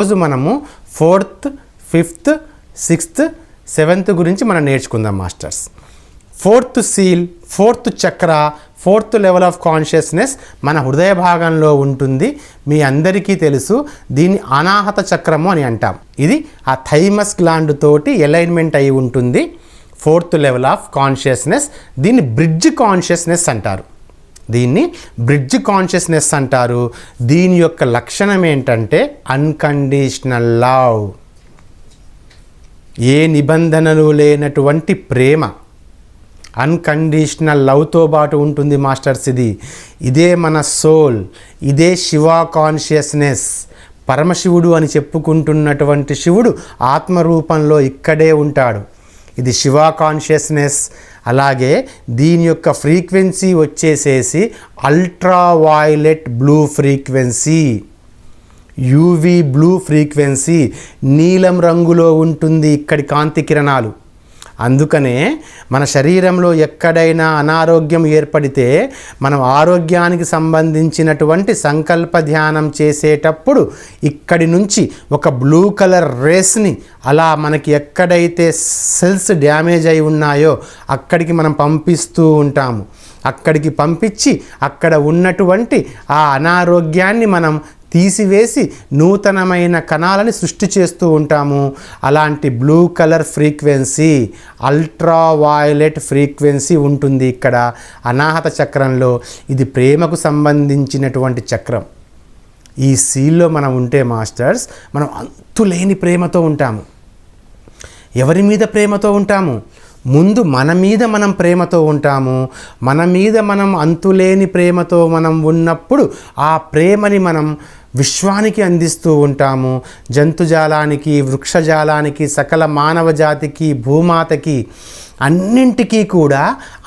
రోజు మనము 4th, 5th, 6th, 7th గురించి మనం నేర్చుకుందాం మాస్టర్స్. 4th సీల్, 4th చక్ర, 4th లెవెల్ ఆఫ్ కాన్షియస్నెస్ మన హృదయ భాగంలో ఉంటుంది. మీ అందరికీ తెలుసు, దీన్ని అనాహత చక్రము అని అంటాం. ఇది ఆ థైమస్ గ్లాండ్ తోటి అలైన్మెంట్ అయి ఉంటుంది. 4th లెవెల్ ఆఫ్ కాన్షియస్నెస్, దీన్ని బ్రిడ్జ్ కాన్షియస్నెస్ అంటారు. దీని యొక్క లక్షణం ఏంటంటే అన్కండిషనల్ లవ్, ఏ నిబంధనలు లేనటువంటి ప్రేమ, అన్కండిషనల్ లవ్తో పాటు ఉంటుంది మాస్టర్స్. ఇదే మన సోల్, ఇదే శివ కాన్షియస్నెస్. పరమశివుడు అని చెప్పుకుంటున్నటువంటి శివుడు ఆత్మరూపంలో ఇక్కడే ఉంటాడు. ఇది శివ కాన్షియస్నెస్. అలాగే దీని యొక్క ఫ్రీక్వెన్సీ వచ్చేసేసి ultra violet blue frequency, UV blue frequency, నీలం రంగులో ఉంటుంది ఇక్కడి కాంతి కిరణాలు. అందుకనే మన శరీరంలో ఎక్కడైనా అనారోగ్యం ఏర్పడితే మనం ఆరోగ్యానికి సంబంధించినటువంటి సంకల్ప ధ్యానం చేసేటప్పుడు ఇక్కడి నుంచి ఒక బ్లూ కలర్ రేస్ని అలా మనకి ఎక్కడైతే సెల్స్ డ్యామేజ్ అయి ఉన్నాయో అక్కడికి మనం పంపిస్తూ ఉంటాము. అక్కడికి పంపించి అక్కడ ఉన్నటువంటి ఆ అనారోగ్యాన్ని మనం తీసివేసి నూతనమైన కణాలని సృష్టి చేస్తూ ఉంటాము. అలాంటి blue colour frequency, ultra violet frequency ఉంటుంది ఇక్కడ అనాహత చక్రంలో. ఇది ప్రేమకు సంబంధించినటువంటి చక్రం. ఈ సీల్లో మనం ఉంటే మాస్టర్స్, మనం అంతులేని ప్రేమతో ఉంటాము. ఎవరి మీద ప్రేమతో ఉంటాము? ముందు మన మీద మనం ప్రేమతో ఉంటాము. మన మీద మనం అంతులేని ప్రేమతో మనం ఉన్నప్పుడు ఆ ప్రేమని మనం విశ్వానికి అందిస్తూ ఉంటాము. జంతుజాలానికి, వృక్షజాలానికి, సకల మానవ జాతికి, భూమాతకి, అన్నింటికీ కూడా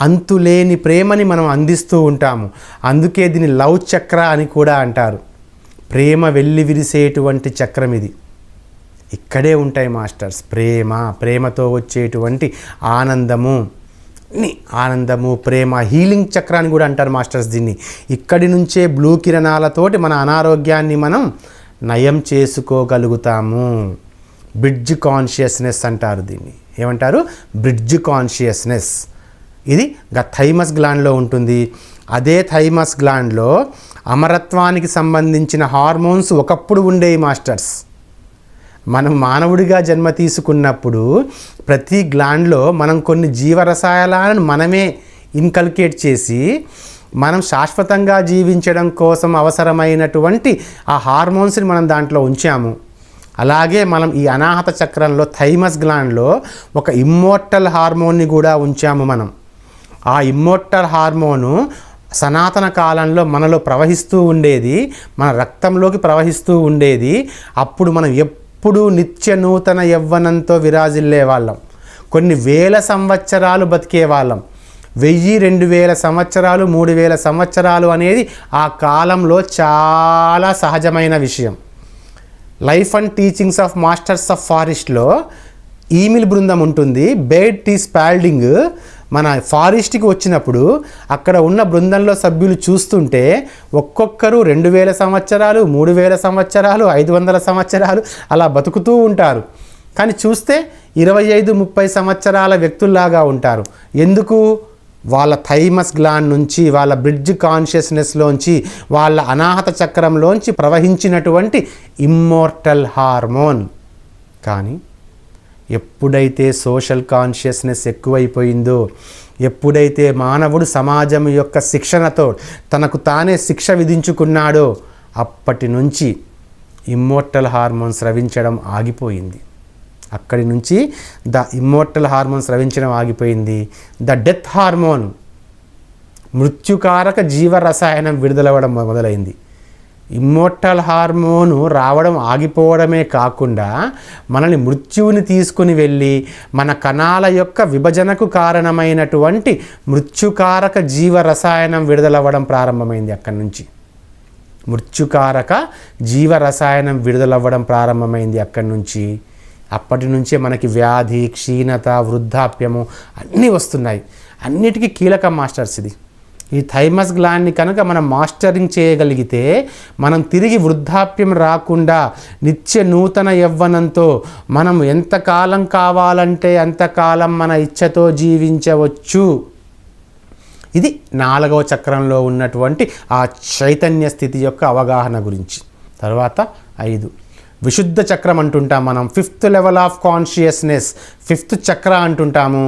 అంతులేని ప్రేమని మనం అందిస్తూ ఉంటాము. అందుకే దీన్ని లవ్ చక్ర అని కూడా అంటారు. ప్రేమ వెల్లి విరిసేటువంటి చక్రం ఇది. ఇక్కడే ఉంటాయి మాస్టర్స్ ప్రేమతో వచ్చేటువంటి ఆనందము, ప్రేమ, హీలింగ్ చక్రాన్ని కూడా అంటారు మాస్టర్స్ దీన్ని. ఇక్కడి నుంచే బ్లూ కిరణాలతోటి మన అనారోగ్యాన్ని మనం నయం చేసుకోగలుగుతాము. బ్రిడ్జ్ కాన్షియస్నెస్ అంటారు దీన్ని. ఏమంటారు? Bridge consciousness. ఇది థైమస్ గ్లాండ్లో ఉంటుంది. అదే థైమస్ గ్లాండ్లో అమరత్వానికి సంబంధించిన హార్మోన్స్ ఒకప్పుడు ఉండేవి మాస్టర్స్. మనం మానవుడిగా జన్మ తీసుకున్నప్పుడు ప్రతి గ్లాండ్లో మనం కొన్ని జీవరసాయనాలను మనమే ఇన్కల్కేట్ చేసి మనం శాశ్వతంగా జీవించడం కోసం అవసరమైనటువంటి ఆ హార్మోన్స్ని మనం దాంట్లో ఉంచాము. అలాగే మనం ఈ అనాహత చక్రంలో థైమస్ గ్లాండ్లో ఒక ఇమ్మోర్టల్ హార్మోన్ని కూడా ఉంచాము మనం. ఆ ఇమ్మోర్టల్ హార్మోను సనాతన కాలంలో మనలో ప్రవహిస్తూ ఉండేది, మన రక్తంలోకి ప్రవహిస్తూ ఉండేది. అప్పుడు మనం ఎప్పుడు నిత్య నూతన యవ్వనంతో విరాజిల్లే వాళ్ళం. కొన్ని వేల సంవత్సరాలు బతికే వాళ్ళం. 1000, 2000 సంవత్సరాలు, 3000 సంవత్సరాలు అనేది ఆ కాలంలో చాలా సహజమైన విషయం. Life and teachings of masters of ఫారెస్ట్లో ఈమిల్ బృందం ఉంటుంది. బెయిడ్ టీ స్పాల్డింగ్ మన ఫారెస్ట్కి వచ్చినప్పుడు అక్కడ ఉన్న బృందంలో సభ్యులు చూస్తుంటే ఒక్కొక్కరు 2000 సంవత్సరాలు, 3000 సంవత్సరాలు, 500 సంవత్సరాలు అలా బతుకుతూ ఉంటారు. కానీ చూస్తే 25-30 సంవత్సరాల వ్యక్తుల్లాగా ఉంటారు. ఎందుకు? వాళ్ళ థైమస్ గ్లాండ్ నుంచి, వాళ్ళ బ్రిడ్జ్ కాన్షియస్నెస్లోంచి, వాళ్ళ అనాహత చక్రంలోంచి ప్రవహించినటువంటి ఇమ్మోర్టల్ హార్మోన్. కానీ ఎప్పుడైతే సోషల్ కాన్షియస్నెస్ ఎక్కువైపోయిందో, ఎప్పుడైతే మానవుడు సమాజం యొక్క శిక్షణతో తనకు తానే శిక్ష విధించుకున్నాడో అప్పటి నుంచి ఇమ్మోర్టల్ హార్మోన్స్ స్రవించడం ఆగిపోయింది. అక్కడి నుంచి ఇమ్మోర్టల్ హార్మోన్స్ స్రవించడం ఆగిపోయింది. డెత్ హార్మోన్, మృత్యుకారక జీవరసాయనం విడుదలవ్వడం మొదలైంది. ఇమ్మోర్టల్ హార్మోను రావడం ఆగిపోవడమే కాకుండా మనల్ని మృత్యువుని తీసుకుని వెళ్ళి మన కణాల యొక్క విభజనకు కారణమైనటువంటి మృత్యుకారక జీవరసాయనం విడుదలవ్వడం ప్రారంభమైంది. అక్కడి నుంచి మృత్యుకారక జీవరసాయనం విడుదలవ్వడం ప్రారంభమైంది. అప్పటి నుంచే మనకి వ్యాధి, క్షీణత, వృద్ధాప్యము అన్నీ వస్తున్నాయి. అన్నిటికీ కీలకం మాస్టర్స్ ఇది. ఈ థైమస్ గ్లాండ్ని కనుక మనం మాస్టరింగ్ చేయగలిగితే మనం తిరిగి వృద్ధాప్యం రాకుండా నిత్య నూతన యవ్వనంతో మనం ఎంతకాలం కావాలంటే అంతకాలం మన ఇచ్ఛతో జీవించవచ్చు. ఇది 4వ చక్రంలో ఉన్నటువంటి ఆ చైతన్య స్థితి యొక్క అవగాహన గురించి. తర్వాత 5 విశుద్ధ చక్రం అంటుంటాం మనం. 5th level of consciousness, 5th చక్ర అంటుంటాము.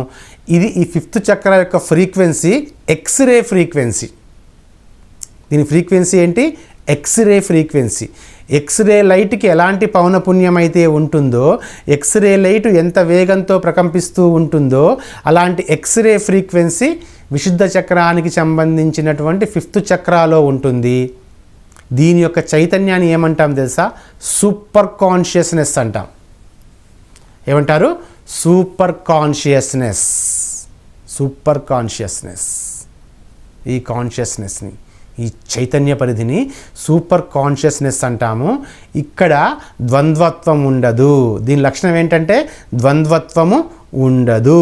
ఇది ఈ 5th చక్ర యొక్క ఫ్రీక్వెన్సీ ఎక్స్రే ఫ్రీక్వెన్సీ. దీని ఫ్రీక్వెన్సీ ఏంటి? X-ray frequency. ఎక్స్రే లైట్కి ఎలాంటి పౌనపుణ్యం అయితే ఉంటుందో, ఎక్స్రే లైట్ ఎంత వేగంతో ప్రకంపిస్తూ ఉంటుందో అలాంటి ఎక్స్రే ఫ్రీక్వెన్సీ విశుద్ధ చక్రానికి సంబంధించినటువంటి 5th చక్రాలో ఉంటుంది. దీని యొక్క చైతన్యాన్ని ఏమంటాం తెలుసా? సూపర్ కాన్షియస్నెస్ అంటాం. ఏమంటారు? Super consciousness. Super consciousness. ఈ కాన్షియస్నెస్ని, ఈ చైతన్య పరిధిని సూపర్ కాన్షియస్నెస్ అంటాము. ఇక్కడ ద్వంద్వత్వం ఉండదు. దీని లక్షణం ఏంటంటే ద్వంద్వత్వము ఉండదు.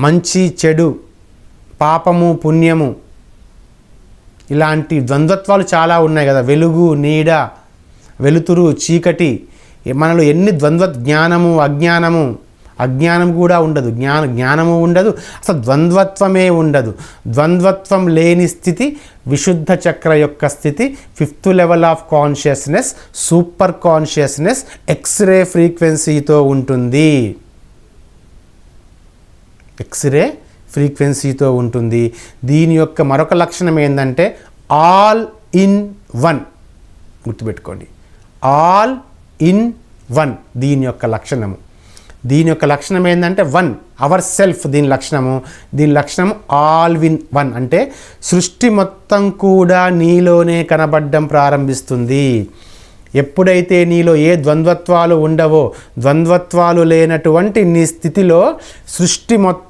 మంచి చెడు, పాపము పుణ్యము, ఇలాంటి ద్వంద్వత్వాలు చాలా ఉన్నాయి కదా. వెలుగు నీడ, వెలుతురు చీకటి, మనలో ఎన్ని జ్ఞానము అజ్ఞానము, అజ్ఞానం కూడా ఉండదు, జ్ఞానము ఉండదు, అసలు ద్వంద్వత్వమే ఉండదు. ద్వంద్వత్వం లేని స్థితి విశుద్ధ చక్ర యొక్క స్థితి. 5th level of consciousness super consciousness x ray ఫ్రీక్వెన్సీతో ఉంటుంది. ఎక్స్రే ఫ్రీక్వెన్సీతో ఉంటుంది. దీని యొక్క మరొక లక్షణం ఏంటంటే ఆల్ ఇన్ వన్. గుర్తుపెట్టుకోండి, ఆల్ ఇన్ వన్ దీని యొక్క లక్షణము. దీని యొక్క లక్షణం ఏంటంటే వన్, అవర్ సెల్ఫ్. దీని లక్షణము ఆల్ ఇన్ వన్ అంటే సృష్టి మొత్తం కూడా నీలోనే కనబడడం ప్రారంభిస్తుంది. ఎప్పుడైతే నీలో ఏ ద్వంద్వత్వాలు ఉండవో, ద్వంద్వత్వాలు లేనటువంటి నీ స్థితిలో సృష్టి మొత్తం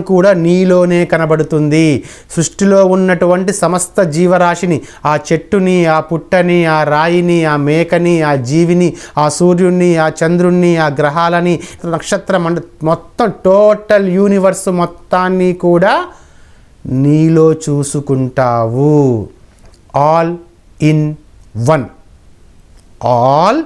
కూడా నీలోనే కనబడుతుంది. సృష్టిలో ఉన్నటువంటి సమస్త జీవరాశిని, ఆ చెట్టుని, ఆ పుట్టని, ఆ రాయిని, ఆ మేకని, ఆ జీవిని, ఆ సూర్యుడిని, ఆ చంద్రుణ్ణి, ఆ గ్రహాలని, నక్షత్రం మొత్తం టోటల్ యూనివర్స్ మొత్తాన్ని కూడా నీలో చూసుకుంటావు. All in one. All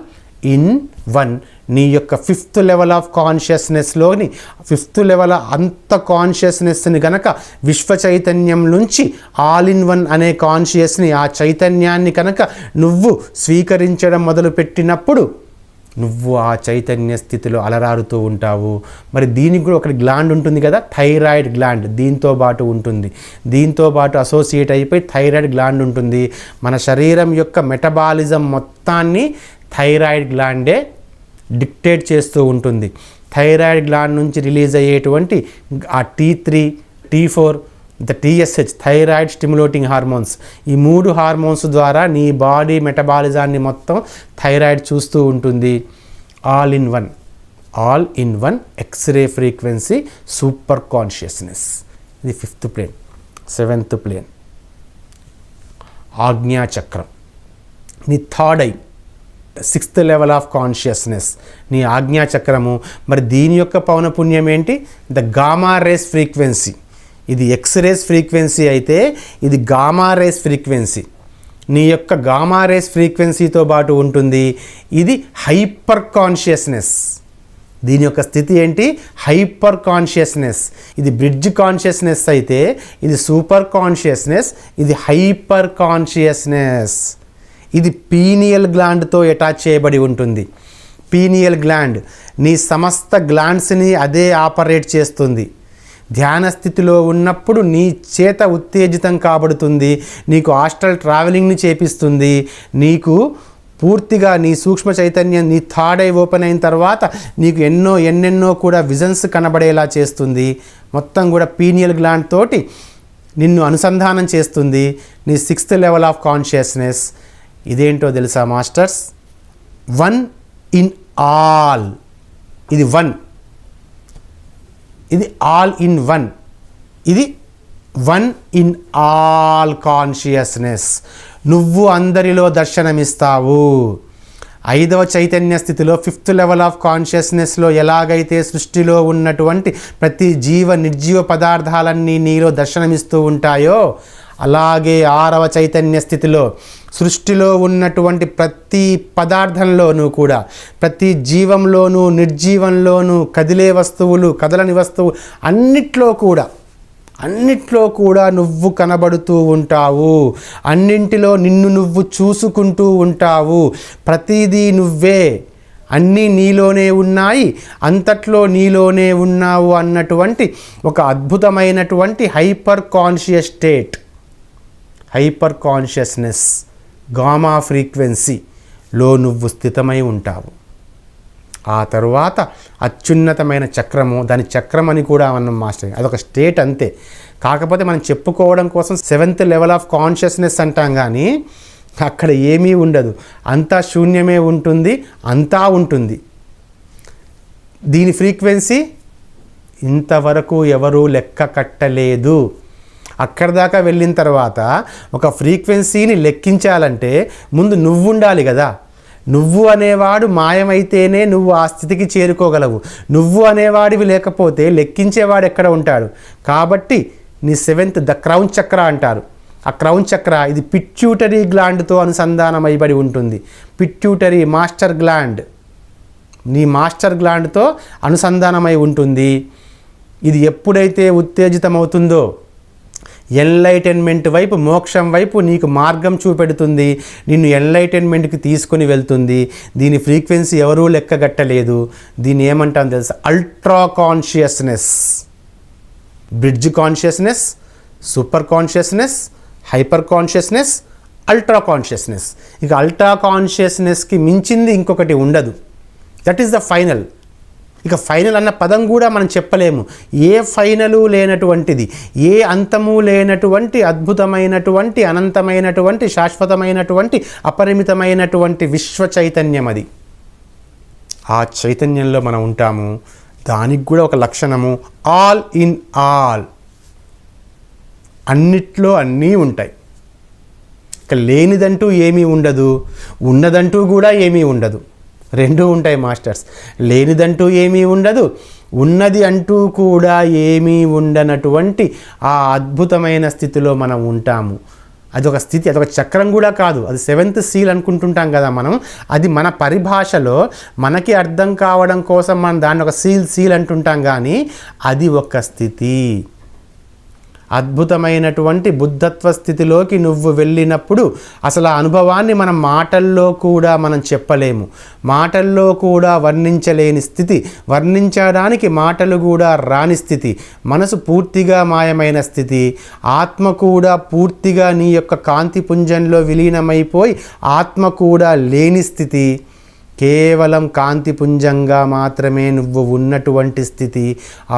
in one. నీ యొక్క 5th level of కాన్షియస్నెస్లోని 5th level అంత కాన్షియస్నెస్ని కనుక విశ్వ చైతన్యం నుంచి ఆల్ ఇన్ వన్ అనే కాన్షియస్ని, ఆ చైతన్యాన్ని కనుక నువ్వు స్వీకరించడం మొదలుపెట్టినప్పుడు నువ్వు ఆ చైతన్య స్థితిలో అలరారుతూ ఉంటావు. మరి దీనికి కూడా ఒక గ్లాండ్ ఉంటుంది కదా, థైరాయిడ్ గ్లాండ్ దీంతో పాటు ఉంటుంది. దీంతో పాటు అసోసియేట్ అయిపోయి థైరాయిడ్ గ్లాండ్ ఉంటుంది. మన శరీరం యొక్క మెటబాలిజం మొత్తాన్ని థైరాయిడ్ గ్లాండే డిక్టేట్ చేస్తూ ఉంటుంది. థైరాయిడ్ గ్లాండ్ నుంచి రిలీజ్ అయ్యేటువంటి ఆ T3, T4, TSH thyroid stimulating hormones, ఈ 3 హార్మోన్స్ ద్వారా నీ బాడీ మెటబాలిజాన్ని మొత్తం థైరాయిడ్ చూస్తూ ఉంటుంది. All in one x-ray frequency super consciousness. ఇది 5th ప్లేన్. 7th ప్లేన్ ఆజ్ఞాచక్రం, నీ third eye. 6th level of consciousness నీ ఆజ్ఞాచక్రము. మరి దీని యొక్క పౌనపుణ్యం ఏంటి? The gamma rays frequency. ఇది ఎక్స్రేస్ ఫ్రీక్వెన్సీ అయితే ఇది గామా రేస్ ఫ్రీక్వెన్సీ. నీ యొక్క గామా రేస్ ఫ్రీక్వెన్సీతో పాటు ఉంటుంది. ఇది హైపర్ కాన్షియస్నెస్. దీని యొక్క స్థితి ఏంటి? Hyper consciousness. ఇది బ్రిడ్జ్ కాన్షియస్నెస్ అయితే ఇది సూపర్ కాన్షియస్నెస్, ఇది హైపర్ కాన్షియస్నెస్. ఇది పీనియల్ గ్లాండ్తో అటాచ్ చేయబడి ఉంటుంది. పీనియల్ గ్లాండ్ నీ సమస్త గ్లాండ్స్ని అదే ఆపరేట్ చేస్తుంది. ధ్యాన స్థితిలో ఉన్నప్పుడు నీ చేత ఉత్తేజితం కాబడుతుంది. నీకు ఆస్ట్రల్ ట్రావెలింగ్ని చేపిస్తుంది. నీకు పూర్తిగా నీ సూక్ష్మ చైతన్యం, నీ థర్డ్ ఐ ఓపెన్ అయిన తర్వాత నీకు ఎన్నెన్నో కూడా విజన్స్ కనబడేలా చేస్తుంది. మొత్తం కూడా పీనియల్ గ్లాండ్ తోటి నిన్ను అనుసంధానం చేస్తుంది. నీ 6th లెవెల్ ఆఫ్ కాన్షియస్నెస్ ఇదేంటో తెలుసా మాస్టర్స్? One in all. ఇది వన్, ఇది ఆల్ ఇన్ వన్, ఇది వన్ ఇన్ ఆల్ కాన్షియస్నెస్. నువ్వు అందరిలో దర్శనమిస్తావు. ఐదవ చైతన్య స్థితిలో 5th లెవెల్ ఆఫ్ కాన్షియస్నెస్లో ఎలాగైతే సృష్టిలో ఉన్నటువంటి ప్రతి నిర్జీవ పదార్థాలన్నీ నీలో దర్శనమిస్తూ ఉంటాయో, అలాగే 6వ చైతన్య స్థితిలో సృష్టిలో ఉన్నటువంటి ప్రతి పదార్థంలోనూ కూడా, ప్రతి జీవంలోనూ నిర్జీవంలోనూ, కదిలే వస్తువులు, కదలని వస్తువు అన్నిట్లో కూడా నువ్వు కనబడుతూ ఉంటావు. అన్నింటిలో నిన్ను నువ్వు చూసుకుంటూ ఉంటావు. ప్రతిదీ నువ్వే, అన్నీ నీలోనే ఉన్నాయి, అంతట్లో నీలోనే ఉన్నావు అన్నటువంటి ఒక అద్భుతమైనటువంటి hyper conscious state, hyper consciousness, gamma ఫ్రీక్వెన్సీలో నువ్వు స్థితమై ఉంటావు. ఆ తరువాత అత్యున్నతమైన చక్రము, దాని చక్రం అని కూడా మనం మాస్టర్, అదొక స్టేట్ అంతే. కాకపోతే మనం చెప్పుకోవడం కోసం 7th లెవెల్ ఆఫ్ కాన్షియస్నెస్ అంటాం, కానీ అక్కడ ఏమీ ఉండదు, అంతా శూన్యమే ఉంటుంది, అంతా ఉంటుంది. దీని ఫ్రీక్వెన్సీ ఇంతవరకు ఎవరూ లెక్క కట్టలేదు. అక్కడ దాకా వెళ్ళిన తర్వాత ఒక ఫ్రీక్వెన్సీని లెక్కించాలంటే ముందు నువ్వు ఉండాలి కదా. నువ్వు అనేవాడు మాయమైతేనే నువ్వు ఆ స్థితికి చేరుకోగలవు. నువ్వు అనేవాడివి లేకపోతే లెక్కించేవాడు ఎక్కడ ఉంటాడు? కాబట్టి నీ 7th ద క్రౌన్ చక్ర అంటారు. ఆ క్రౌన్ చక్ర ఇది పిట్యూటరీ గ్లాండ్తో అనుసంధానమైబడి ఉంటుంది. పిట్యూటరీ మాస్టర్ గ్లాండ్, నీ మాస్టర్ గ్లాండ్తో అనుసంధానమై ఉంటుంది. ఇది ఎప్పుడైతే ఉత్తేజితమవుతుందో ఎన్లైటన్మెంట్ వైపు, మోక్షం వైపు నీకు మార్గం చూపెడుతుంది, నిన్ను ఎన్లైటన్మెంట్కి తీసుకొని వెళ్తుంది. దీని ఫ్రీక్వెన్సీ ఎవరూ లెక్కగట్టలేదు. దీన్ని ఏమంటాం తెలుసా? Ultra consciousness. Bridge consciousness, super consciousness, hyper consciousness, ultra consciousness. ఇక అల్ట్రా కాన్షియస్నెస్కి మించింది ఇంకొకటి ఉండదు. That is the final. ఇక ఫైనల్ అన్న పదం కూడా మనం చెప్పలేము. ఏ ఫైనలు లేనటువంటిది, ఏ అంతము లేనటువంటి అద్భుతమైనటువంటి, అనంతమైనటువంటి, శాశ్వతమైనటువంటి, అపరిమితమైనటువంటి విశ్వ చైతన్యం అది. ఆ చైతన్యంలో మనం ఉంటాము. దానికి కూడా ఒక లక్షణము, ఆల్ ఇన్ ఆల్, అన్నిట్లో అన్నీ ఉంటాయి. ఇక లేనిదంటూ ఏమీ ఉండదు, ఉన్నదంటూ కూడా ఏమీ ఉండదు. రెండూ ఉంటాయి మాస్టర్స్. లేనిదంటూ ఏమీ ఉండదు, ఉన్నది అంటూ కూడా ఏమీ ఉండనటువంటి ఆ అద్భుతమైన స్థితిలో మనం ఉంటాము. అదొక స్థితి, అదొక చక్రం కూడా కాదు, అది 7th సీల్ అనుకుంటుంటాం కదా మనం. అది మన పరిభాషలో మనకి అర్థం కావడం కోసం మనం దాన్ని ఒక సీల్ అంటుంటాం, కానీ అది ఒక స్థితి. అద్భుతమైనటువంటి బుద్ధత్వ స్థితిలోకి నువ్వు వెళ్ళినప్పుడు అసలు ఆ అనుభవాన్ని మనం మాటల్లో కూడా మనం చెప్పలేము, మాటల్లో కూడా వర్ణించలేని స్థితి, వర్ణించడానికి మాటలు కూడా రాని స్థితి, మనసు పూర్తిగా మాయమైన స్థితి, ఆత్మ కూడా పూర్తిగా నీ యొక్క కాంతిపుంజంలో విలీనమైపోయి ఆత్మ కూడా లేని స్థితి, కేవలం కాంతిపుంజంగా మాత్రమే నువ్వు ఉన్నటువంటి స్థితి,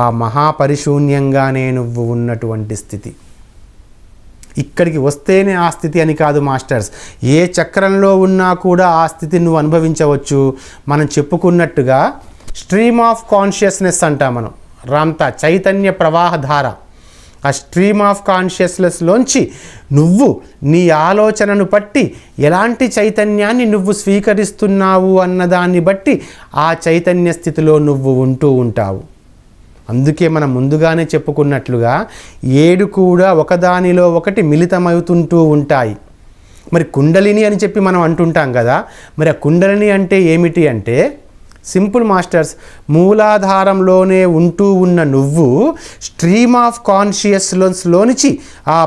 ఆ మహాపరిశూన్యంగానే నువ్వు ఉన్నటువంటి స్థితి. ఇక్కడికి వస్తేనే ఆ స్థితి అని కాదు మాస్టర్స్, ఏ చక్రంలో ఉన్నా కూడా ఆ స్థితి నువ్వు అనుభవించవచ్చు. మనం చెప్పుకున్నట్టుగా స్ట్రీమ్ ఆఫ్ కాన్షియస్నెస్ అంటాం మనం, రామ్తా చైతన్య ప్రవాహధార. ఆ స్ట్రీమ్ ఆఫ్ కాన్షియస్నెస్లోంచి నువ్వు నీ ఆలోచనను బట్టి ఎలాంటి చైతన్యాన్ని నువ్వు స్వీకరిస్తున్నావు అన్నదాన్ని బట్టి ఆ చైతన్య స్థితిలో నువ్వు ఉంటూ ఉంటావు. అందుకే మనం ముందుగానే చెప్పుకున్నట్లుగా 7 కూడా ఒకదానిలో ఒకటి మిళితమవుతుంటూ ఉంటాయి. మరి కుండలిని అని చెప్పి మనం అంటుంటాం కదా, మరి ఆ కుండలిని అంటే ఏమిటి అంటే సింపుల్ మాస్టర్స్, మూలాధారంలోనే ఉంటూ ఉన్న నువ్వు స్ట్రీమ్ ఆఫ్ కాన్షియస్లోంచి, ఆ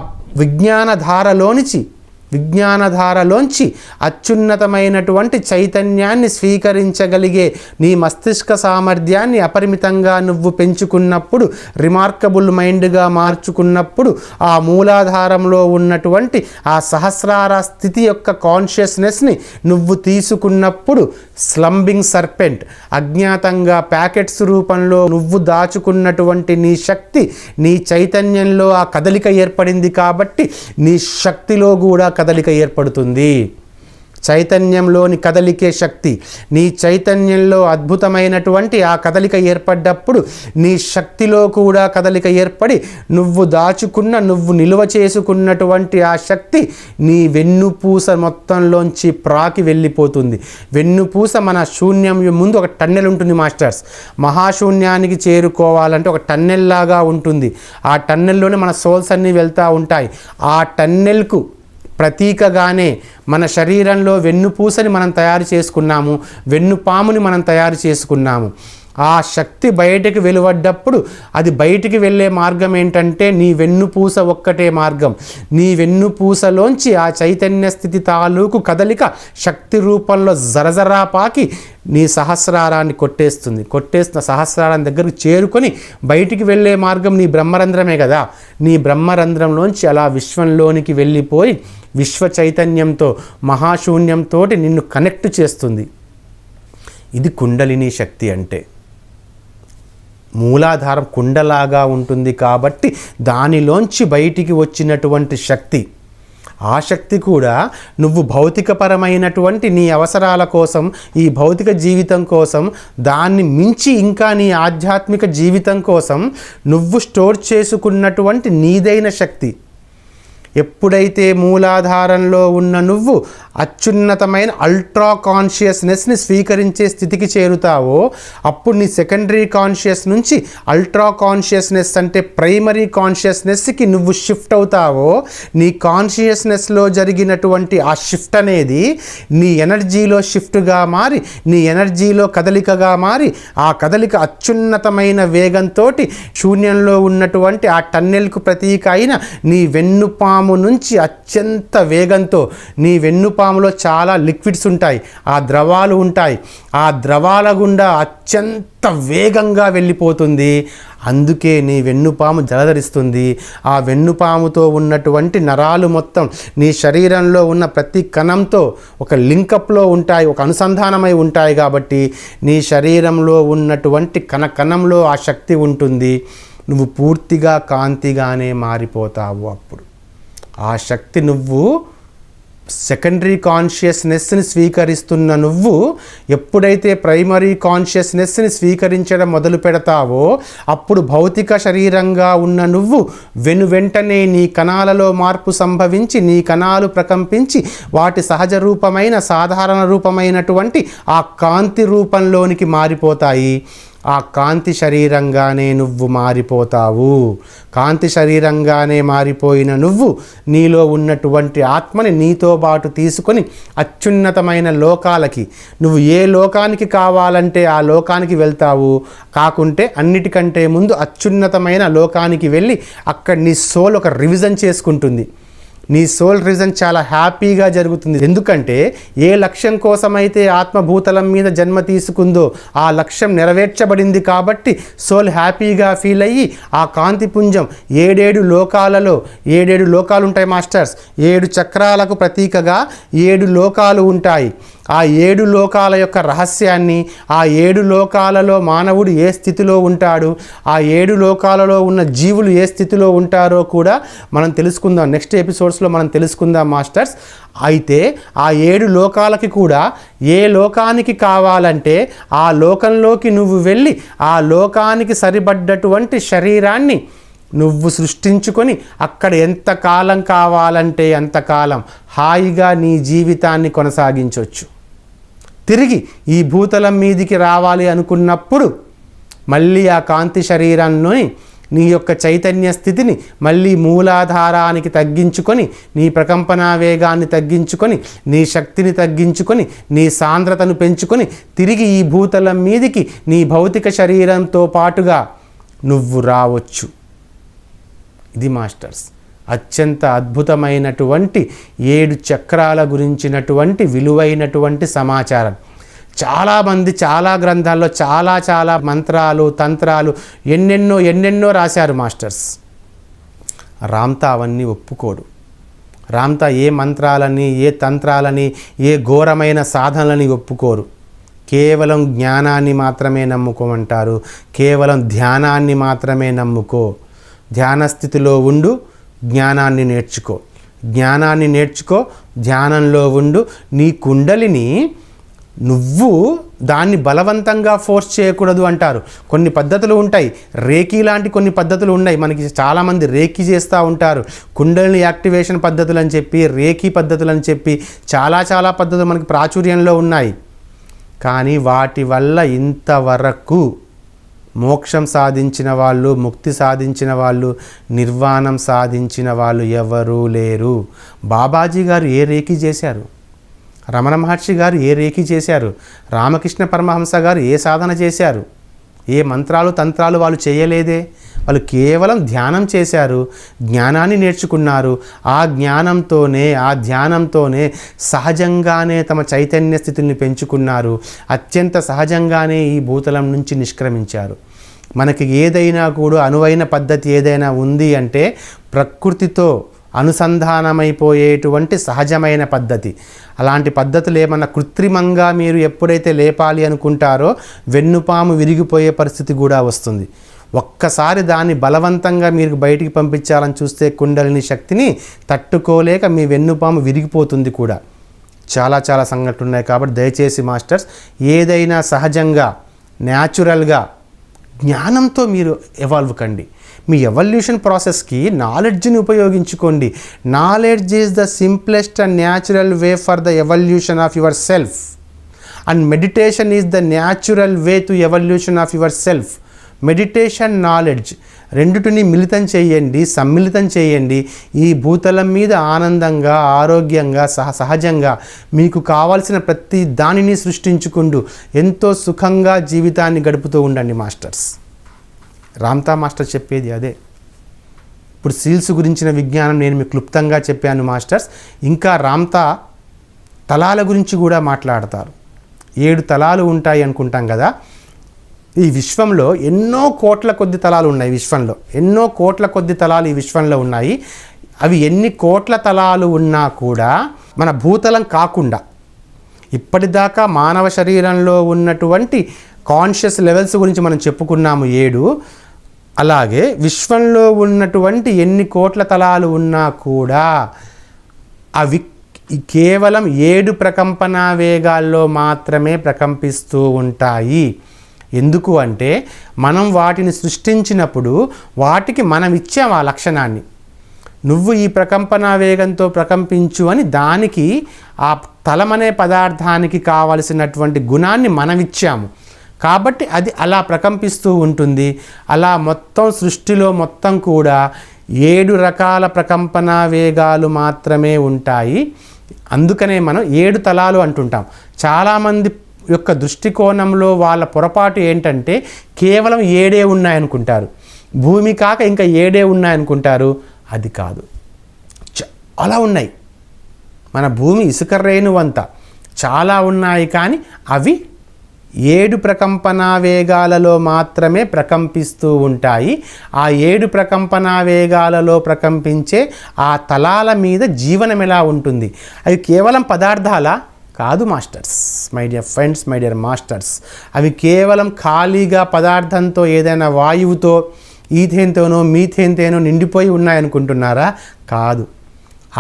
విజ్ఞానధారలోంచి అత్యున్నతమైనటువంటి చైతన్యాన్ని స్వీకరించగలిగే నీ మస్తిష్క సామర్థ్యాన్ని అపరిమితంగా నువ్వు పెంచుకున్నప్పుడు, రిమార్కబుల్ మైండ్గా మార్చుకున్నప్పుడు, ఆ మూలాధారంలో ఉన్నటువంటి ఆ సహస్రార స్థితి యొక్క కాన్షియస్నెస్ని నువ్వు తీసుకున్నప్పుడు స్లంబింగ్ సర్పెంట్, అజ్ఞాతంగా ప్యాకెట్స్ రూపంలో నువ్వు దాచుకున్నటువంటి నీ శక్తి, నీ చైతన్యంలో ఆ కదలిక ఏర్పడింది కాబట్టి నీ శక్తిలో కూడా కదలిక ఏర్పడుతుంది. చైతన్యంలోని కదలికే శక్తి. నీ చైతన్యంలో అద్భుతమైనటువంటి ఆ కదలిక ఏర్పడ్డప్పుడు నీ శక్తిలో కూడా కదలిక ఏర్పడి నువ్వు దాచుకున్న, నువ్వు నిలువ చేసుకున్నటువంటి ఆ శక్తి నీ వెన్నుపూస మొత్తంలోంచి ప్రాకి వెళ్ళిపోతుంది. వెన్నుపూస మన శూన్యం ముందు ఒక టన్నెల్ ఉంటుంది మాస్టర్స్. మహాశూన్యానికి చేరుకోవాలంటే ఒక టన్నెల్ లాగా ఉంటుంది. ఆ టన్నెల్లోనే మన సోల్స్ అన్నీ వెళ్తూ ఉంటాయి. ఆ టన్నెల్కు ప్రతీకగానే మన శరీరంలో వెన్నుపూసని మనం తయారు చేసుకున్నాము, వెన్నుపాముని మనం తయారు చేసుకున్నాము. ఆ శక్తి బయటికి వెలువడ్డప్పుడు అది బయటికి వెళ్ళే మార్గం ఏంటంటే నీ వెన్నుపూస ఒక్కటే మార్గం. నీ వెన్నుపూసలోంచి ఆ చైతన్య స్థితి తాలూకు కదలిక శక్తి రూపంలో జరజరా పాకి నీ సహస్రారాన్ని కొట్టేస్తున్న సహస్రారం దగ్గరకు చేరుకొని బయటికి వెళ్ళే మార్గం నీ బ్రహ్మరంధ్రమే కదా. నీ బ్రహ్మరంధ్రంలోంచి అలా విశ్వంలోనికి వెళ్ళిపోయి విశ్వ చైతన్యంతో, మహాశూన్యంతో నిన్ను కనెక్ట్ చేస్తుంది. ఇది కుండలిని శక్తి అంటే. మూలాధారం కుండలాగా ఉంటుంది కాబట్టి దానిలోంచి బయటికి వచ్చినటువంటి శక్తి. ఆ శక్తి కూడా నువ్వు భౌతికపరమైనటువంటి నీ అవసరాల కోసం, ఈ భౌతిక జీవితం కోసం, దాన్ని మించి ఇంకా నీ ఆధ్యాత్మిక జీవితం కోసం నువ్వు స్టోర్ చేసుకున్నటువంటి నీదైన శక్తి. ఎప్పుడైతే మూలాధారంలో ఉన్న నువ్వు అత్యున్నతమైన అల్ట్రా కాన్షియస్నెస్ని స్వీకరించే స్థితికి చేరుతావో అప్పుడు నీ సెకండరీ కాన్షియస్ నుంచి అల్ట్రా కాన్షియస్నెస్ అంటే ప్రైమరీ కాన్షియస్నెస్కి నువ్వు షిఫ్ట్ అవుతావో, నీ కాన్షియస్నెస్లో జరిగినటువంటి ఆ షిఫ్ట్ అనేది నీ ఎనర్జీలో షిఫ్ట్గా మారి, నీ ఎనర్జీలో కదలికగా మారి, ఆ కదలిక అత్యున్నతమైన వేగంతో శూన్యంలో ఉన్నటువంటి ఆ టన్నెల్కు ప్రతీక అయిన నీ వెన్నుపాము నుంచి అత్యంత వేగంతో, నీ వెన్నుపాములో చాలా లిక్విడ్స్ ఉంటాయి, ఆ ద్రవాలు ఉంటాయి, ఆ ద్రవాల గుండా అత్యంత వేగంగా వెళ్ళిపోతుంది. అందుకే నీ వెన్నుపాము జలధరిస్తుంది. ఆ వెన్నుపాముతో ఉన్నటువంటి నరాలు మొత్తం నీ శరీరంలో ఉన్న ప్రతి కణంతో ఒక లింకప్లో ఉంటాయి, ఒక అనుసంధానమై ఉంటాయి. కాబట్టి నీ శరీరంలో ఉన్నటువంటి కణంలో ఆ శక్తి ఉంటుంది. నువ్వు పూర్తిగా కాంతిగానే మారిపోతావు. అప్పుడు ఆ శక్తి నువ్వు సెకండరీ కాన్షియస్నెస్ని స్వీకరిస్తున్న నువ్వు ఎప్పుడైతే ప్రైమరీ కాన్షియస్నెస్ని స్వీకరించడం మొదలు పెడతావో అప్పుడు భౌతిక శరీరంగా ఉన్న నువ్వు వెంటనే నీ కణాలలో మార్పు సంభవించి, నీ కణాలు ప్రకంపించి వాటి సహజ రూపమైన, సాధారణ రూపమైనటువంటి ఆ కాంతి రూపంలోనికి మారిపోతాయి. ఆ కాంతి శరీరంగానే నువ్వు మారిపోతావు. కాంతి శరీరంగానే మారిపోయిన నువ్వు నీలో ఉన్నటువంటి ఆత్మని నీతో పాటు తీసుకొని అత్యున్నతమైన లోకాలకి, నువ్వు ఏ లోకానికి కావాలంటే ఆ లోకానికి వెళ్తావు. కాకుంటే అన్నిటికంటే ముందు అత్యున్నతమైన లోకానికి వెళ్ళి అక్కడ నీ సోల్ ఒక రివిజన్ చేసుకుంటుంది. నీ సోల్ రివిజన్ చాలా హ్యాపీగా జరుగుతుంది. ఎందుకంటే ఏ లక్ష్యం కోసమైతే ఆత్మభూతలం మీద జన్మ తీసుకుందో ఆ లక్ష్యం నెరవేర్చబడింది కాబట్టి సోల్ హ్యాపీగా ఫీల్ అయ్యి ఆ కాంతిపుంజం 7 లోకాలలో 7 లోకాలు ఉంటాయి మాస్టర్స్. 7 చక్రాలకు ప్రతీకగా 7 లోకాలు ఉంటాయి. ఆ 7 లోకాల యొక్క రహస్యాన్ని, ఆ 7 లోకాలలో మానవుడు ఏ స్థితిలో ఉంటాడు, ఆ 7 లోకాలలో ఉన్న జీవులు ఏ స్థితిలో ఉంటారో కూడా మనం తెలుసుకుందాం. నెక్స్ట్ ఎపిసోడ్స్లో మనం తెలుసుకుందాం మాస్టర్స్. అయితే ఆ 7 లోకాలకి కూడా ఏ లోకానికి కావాలంటే ఆ లోకంలోకి నువ్వు వెళ్ళి ఆ లోకానికి సరిపడ్డటువంటి శరీరాన్ని నువ్వు సృష్టించుకొని అక్కడ ఎంతకాలం కావాలంటే అంతకాలం హాయిగా నీ జీవితాన్ని కొనసాగించవచ్చు. తిరిగి ఈ భూతలం మీదికి రావాలి అనుకున్నప్పుడు మళ్ళీ ఆ కాంతి శరీరాన్ని, నీ యొక్క చైతన్య స్థితిని మళ్ళీ మూలాధారానికి తగ్గించుకొని, నీ ప్రకంపనా వేగాన్ని తగ్గించుకొని, నీ శక్తిని తగ్గించుకొని, నీ సాంద్రతను పెంచుకొని తిరిగి ఈ భూతలం మీదికి నీ భౌతిక శరీరంతో పాటుగా నువ్వు రావచ్చు. ఇది మాస్టర్స్ అత్యంత అద్భుతమైనటువంటి 7 చక్రాల గురించినటువంటి విలువైనటువంటి సమాచారం. చాలామంది చాలా గ్రంథాల్లో చాలా మంత్రాలు, తంత్రాలు ఎన్నెన్నో రాశారు మాస్టర్స్. రామ్తా అవన్నీ ఒప్పుకోడు. రామ్తా ఏ మంత్రాలని, ఏ తంత్రాలని, ఏ ఘోరమైన సాధనలని ఒప్పుకోరు. కేవలం జ్ఞానాన్ని మాత్రమే నమ్ముకోమంటారు. కేవలం ధ్యానాన్ని మాత్రమే నమ్ముకో. ధ్యాన స్థితిలో ఉండు, జ్ఞానాన్ని నేర్చుకో. జ్ఞానాన్ని నేర్చుకో, ధ్యానంలో ఉండు. నీ కుండలిని నువ్వు దాన్ని బలవంతంగా ఫోర్స్ చేయకూడదు అంటారు. కొన్ని పద్ధతులు ఉంటాయి, రేకీ లాంటి కొన్ని పద్ధతులు ఉన్నాయి. మనకి చాలామంది రేకీ చేస్తూ ఉంటారు, కుండలిని యాక్టివేషన్ పద్ధతులు అని చెప్పి, రేకీ పద్ధతులు అని చెప్పి చాలా పద్ధతులు మనకి ప్రాచుర్యంలో ఉన్నాయి. కానీ వాటి వల్ల ఇంతవరకు మోక్షం సాధించిన వాళ్ళు, ముక్తి సాధించిన వాళ్ళు, నిర్వాణం సాధించిన వాళ్ళు ఎవరూ లేరు. బాబాజీ గారు ఏ రేకీ చేశారు? రమణ మహర్షి గారు ఏ రేకీ చేశారు? రామకృష్ణ పరమహంస గారు ఏ సాధన చేశారు? ఏ మంత్రాలు తంత్రాలు వాళ్ళు చేయలేదే. వాళ్ళు కేవలం ధ్యానం చేశారు, జ్ఞానాన్ని నేర్చుకున్నారు. ఆ ధ్యానంతోనే సహజంగానే తమ చైతన్య స్థితిని పెంచుకున్నారు. అత్యంత సహజంగానే ఈ భూతలం నుంచి నిష్క్రమించారు. మనకి ఏదైనా కూడా అనువైన పద్ధతి ఏదైనా ఉంది అంటే ప్రకృతితో అనుసంధానమైపోయేటువంటి సహజమైన పద్ధతి. అలాంటి పద్ధతులు ఏమన్నా కృత్రిమంగా మీరు ఎప్పుడైతే లేపాలి అనుకుంటారో వెన్నుపాము విరిగిపోయే పరిస్థితి కూడా వస్తుంది. ఒక్కసారి దాన్ని బలవంతంగా మీరు బయటికి పంపించాలని చూస్తే కుండలిని శక్తిని తట్టుకోలేక మీ వెన్నుపాము విరిగిపోతుంది కూడా. చాలా సంఘటనలు ఉన్నాయి. కాబట్టి దయచేసి మాస్టర్స్, ఏదైనా సహజంగా న్యాచురల్గా జ్ఞానంతో మీరు ఎవాల్వ్ కండి. మీ ఎవల్యూషన్ ప్రాసెస్కి నాలెడ్జ్ని ఉపయోగించుకోండి. Knowledge is the simplest and natural way for the evolution of your self, and meditation is the natural way to evolution of your self. Meditation, knowledge రెండిటిని మిళితం చేయండి, సమ్మిళితం చేయండి. ఈ భూతలం మీద ఆనందంగా, ఆరోగ్యంగా, సహజంగా మీకు కావాల్సిన ప్రతి దానిని సృష్టించుకుంటూ ఎంతో సుఖంగా జీవితాన్ని గడుపుతూ ఉండండి మాస్టర్స్. రామ్తా మాస్టర్ చెప్పేది అదే. ఇప్పుడు సీల్స్ గురించిన విజ్ఞానం నేను మీకు క్లుప్తంగా చెప్పాను మాస్టర్స్. ఇంకా రామ్తా తలాల గురించి కూడా మాట్లాడతారు. 7 తలాలు ఉంటాయి అనుకుంటాం కదా. ఈ విశ్వంలో ఎన్నో కోట్ల కొద్ది తలాలు ఉన్నాయి. విశ్వంలో ఎన్నో కోట్ల కొద్ది తలాలు ఈ విశ్వంలో ఉన్నాయి. అవి ఎన్ని కోట్ల తలాలు ఉన్నా కూడా మన భూతలం కాకుండా ఇప్పటిదాకా మానవ శరీరంలో ఉన్నటువంటి కాన్షియస్ లెవెల్స్ గురించి మనం చెప్పుకున్నాము 7. అలాగే విశ్వంలో ఉన్నటువంటి ఎన్ని కోట్ల తలాలు ఉన్నా కూడా అవి కేవలం 7 ప్రకంపన వేగాల్లో మాత్రమే ప్రకంపిస్తూ ఉంటాయి. ఎందుకు అంటే మనం వాటిని సృష్టించినప్పుడు వాటికి మనం ఇచ్చాము ఆ లక్షణాన్ని. నువ్వు ఈ ప్రకంపన వేగంతో ప్రకంపించు అని దానికి ఆ తలమనే పదార్థానికి కావలసినటువంటి గుణాన్ని మనం ఇచ్చాము. కాబట్టి అది అలా ప్రకంపిస్తూ ఉంటుంది. అలా మొత్తం సృష్టిలో మొత్తం కూడా 7 రకాల ప్రకంపన వేగాలు మాత్రమే ఉంటాయి. అందుకనే మనం 7 తలాలు అంటుంటాం. చాలామంది యొక్క దృష్టికోణంలో వాళ్ళ పొరపాటు ఏంటంటే కేవలం 7 ఉన్నాయనుకుంటారు. భూమి కాక ఇంకా 7 ఉన్నాయనుకుంటారు. అది కాదు, చాలా ఉన్నాయి. మన భూమి ఇసుక రేణువంత చాలా ఉన్నాయి. కానీ అవి 7 ప్రకంపన వేగాలలో మాత్రమే ప్రకంపిస్తూ ఉంటాయి. ఆ 7 ప్రకంపన వేగాలలో ప్రకంపించే ఆ తలాల మీద జీవనం ఎలా ఉంటుంది? అవి కేవలం పదార్థాలా? కాదు masters, my dear friends, my dear masters. అవి కేవలం ఖాళీగా పదార్థంతో, ఏదైనా వాయువుతో, ఈథేన్తోనో మీథేన్తోనో నిండిపోయి ఉన్నాయనుకుంటున్నారా? కాదు.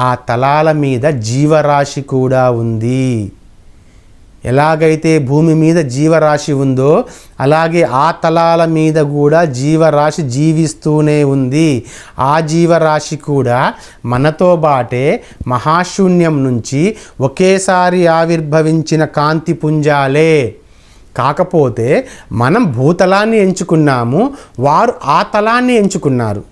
ఆ తలాల మీద జీవరాశి కూడా ఉంది. ఎలాగైతే భూమి మీద జీవరాశి ఉందో అలాగే ఆ తలాల మీద కూడా జీవరాశి జీవిస్తూనే ఉంది. ఆ జీవరాశి కూడా మనతో బాటే మహాశూన్యం నుంచి ఒకేసారి ఆవిర్భవించిన కాంతి పుంజాలే. కాకపోతే మనం భూతలాన్ని ఎంచుకున్నాము, వారు ఆ తలాన్ని ఎంచుకున్నారు.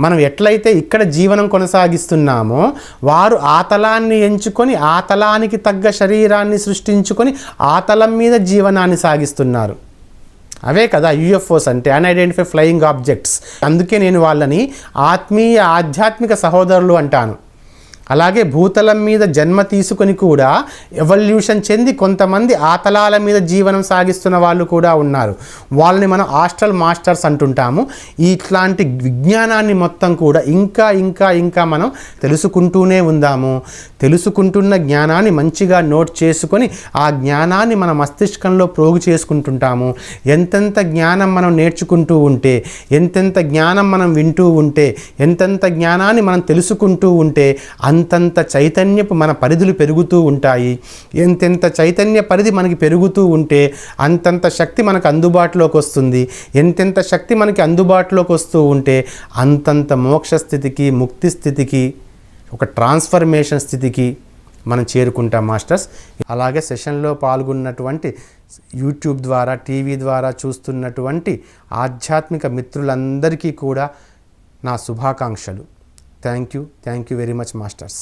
మనం ఎట్లయితే ఇక్కడ జీవనం కొనసాగిస్తున్నామో వారు ఆ తలాన్ని ఎంచుకొని ఆ తలానికి తగ్గ శరీరాన్ని సృష్టించుకొని ఆ తలం మీద జీవనాన్ని సాగిస్తున్నారు. అవే కదా యూఎఫ్ఓస్ అంటే, అన్ఐడెంటిఫై ఫ్లయింగ్ ఆబ్జెక్ట్స్. అందుకే నేను వాళ్ళని ఆత్మీయ ఆధ్యాత్మిక సహోదరులు అంటాను. అలాగే భూతలం మీద జన్మ తీసుకొని కూడా ఎవల్యూషన్ చెంది కొంతమంది ఆ తలాల మీద జీవనం సాగిస్తున్న వాళ్ళు కూడా ఉన్నారు. వాళ్ళని మనం ఆస్ట్రల్ మాస్టర్స్ అంటుంటాము. ఇట్లాంటి విజ్ఞానాన్ని మొత్తం కూడా ఇంకా ఇంకా ఇంకా మనం తెలుసుకుంటూనే ఉందాము. తెలుసుకుంటున్న జ్ఞానాన్ని మంచిగా నోట్ చేసుకొని ఆ జ్ఞానాన్ని మన మస్తిష్కంలో ప్రోగు చేసుకుంటుంటాము. ఎంతెంత జ్ఞానం మనం నేర్చుకుంటూ ఉంటే, ఎంతెంత జ్ఞానం మనం వింటూ ఉంటే, ఎంతెంత జ్ఞానాన్ని మనం తెలుసుకుంటూ ఉంటే అంతంత చైతన్యపు మన పరిధులు పెరుగుతూ ఉంటాయి. ఎంతెంత చైతన్య పరిధి మనకి పెరుగుతూ ఉంటే అంతంత శక్తి మనకు అందుబాటులోకి వస్తుంది. ఎంతెంత శక్తి మనకి అందుబాటులోకి వస్తూ ఉంటే అంతంత మోక్ష స్థితికి, ముక్తి స్థితికి, ఒక ట్రాన్స్ఫర్మేషన్ స్థితికి మనం చేరుకుంటాం మాస్టర్స్. అలాగే సెషన్లో పాల్గొన్నటువంటి యూట్యూబ్ ద్వారా, టీవీ ద్వారా చూస్తున్నటువంటి ఆధ్యాత్మిక మిత్రులందరికీ కూడా నా శుభాకాంక్షలు. Thank you very much masters.